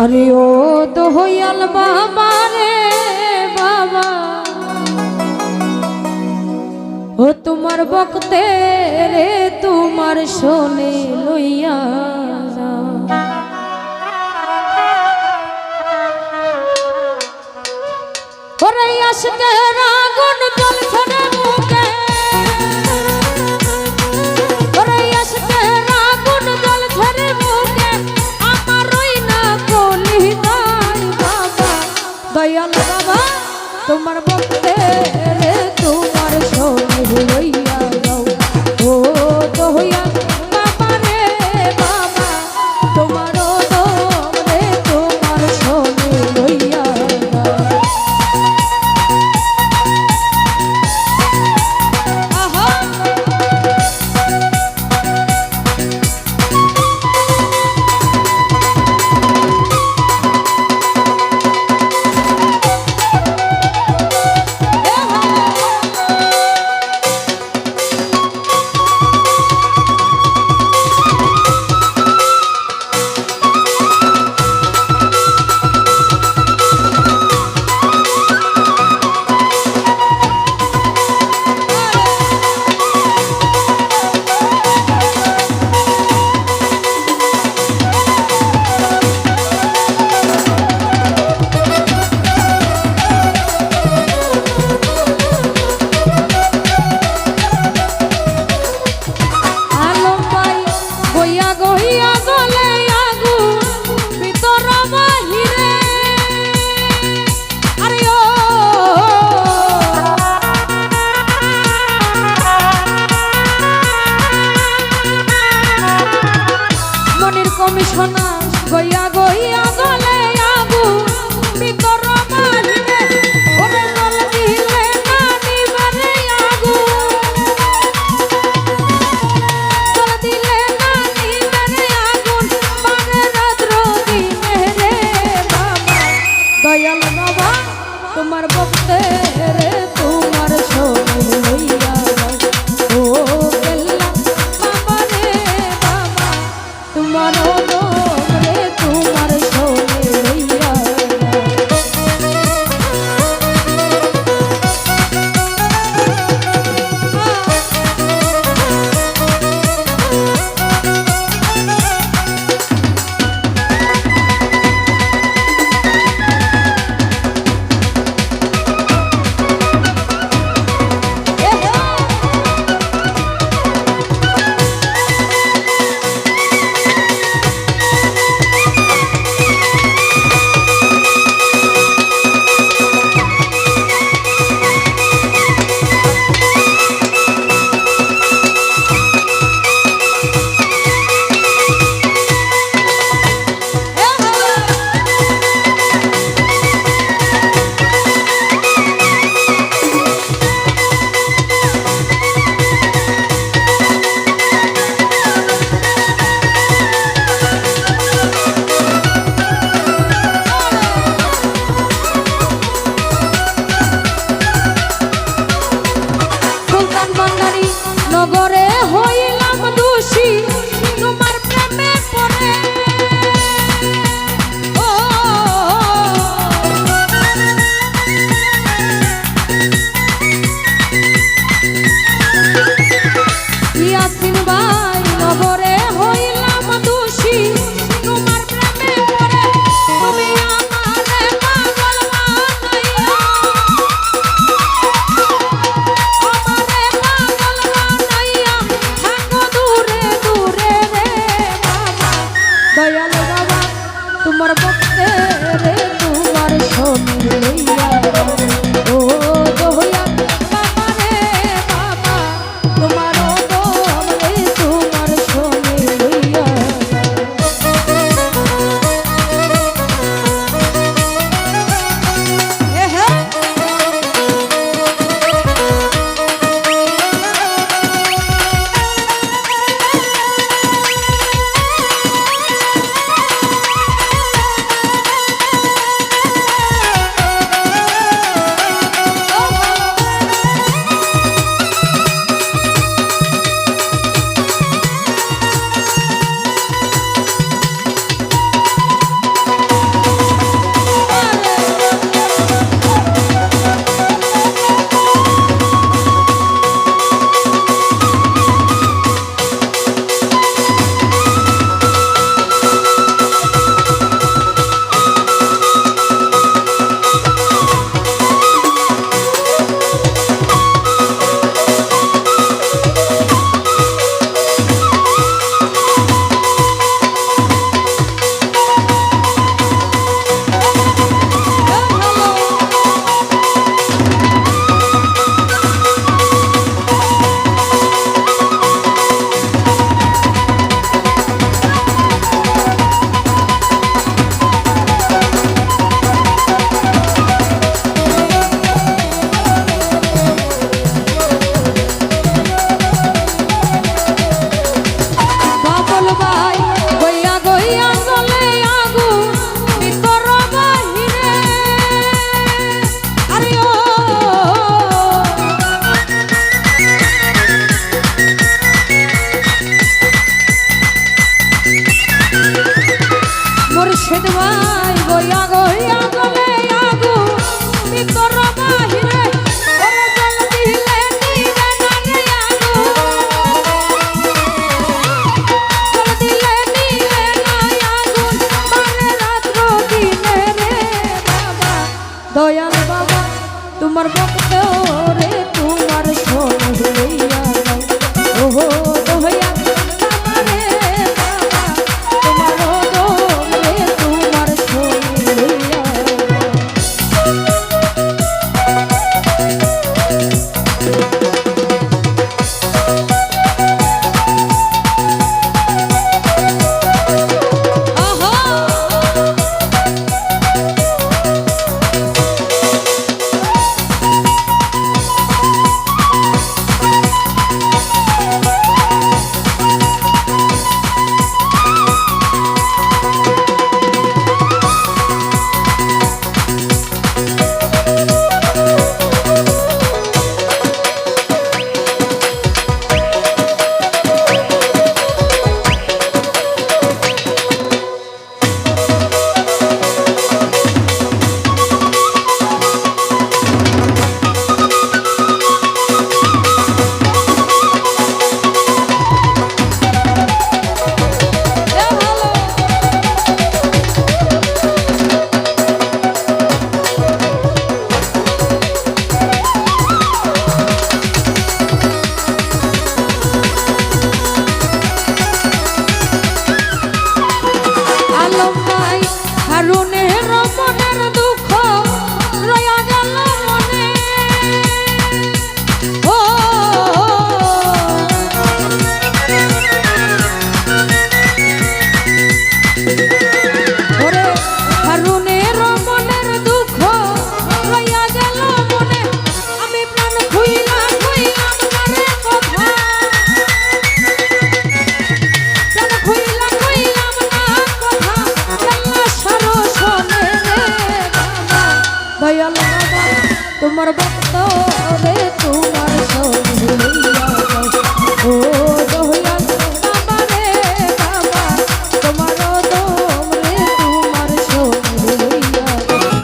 আরে ও দোহয়াল বাবা রে বাবা, ও তোমার বকতে রে তোমার শোনে লইয়া ওরে আশকে রাগুন জ্বলছে রে মুখে, ওরে আশকে রাগুন জ্বলছে রে মুখে, আমার ওই না কলি নাই বাবা দয়াল বাবা তোমার বকতে রে তোমার শোনে লইয়া যাও। ও দয়াল বাবা রে বাবা তোমার দম রে তোমার শোনে লইয়া যাও। কমিশনা গইয়া গইয়া গলে আগু ভিতর বাহিরে ওরে জল দিলে না নিবারে আগু, জল দিলে না নিবারে আগুন পারে রাত্র দিনে রে বাবা দয়াল বাবা তোমার ভক্তে রে তোমার শোনে লইয়া যাও। ও কেল্লা বাবা রে বাবা তোমার নগরে হইলাম দোষী তোমার প্রেমে পড়ে, ও ইয়াসিন ভাই নগরে হইলাম দোষী তোমার প্রেমে পড়ে, তুমি আমারে পাগল বানাইয়া দয়াল বাবা তোমার ভক্তে রে তোমার শোনে লইয়া ও দয়াল বাবা রে বাবা তোমার দম রে তোমার শোনে লইয়া। মুর্শিদ ভাই বইয়া গইয়া গলে আগু ভিতর বাহিরে ওরে জল দিলে নিবে না রে আগু জল দিলে নিবে না আগুন বারে রাত্র দিনে রে বাবা দয়াল বাবা তোমার ভক্ত রে তোমার শোনে হইয়া ওহো দয়া দয়াল বাবা তোমার ভক্ত রে তোমার শোনে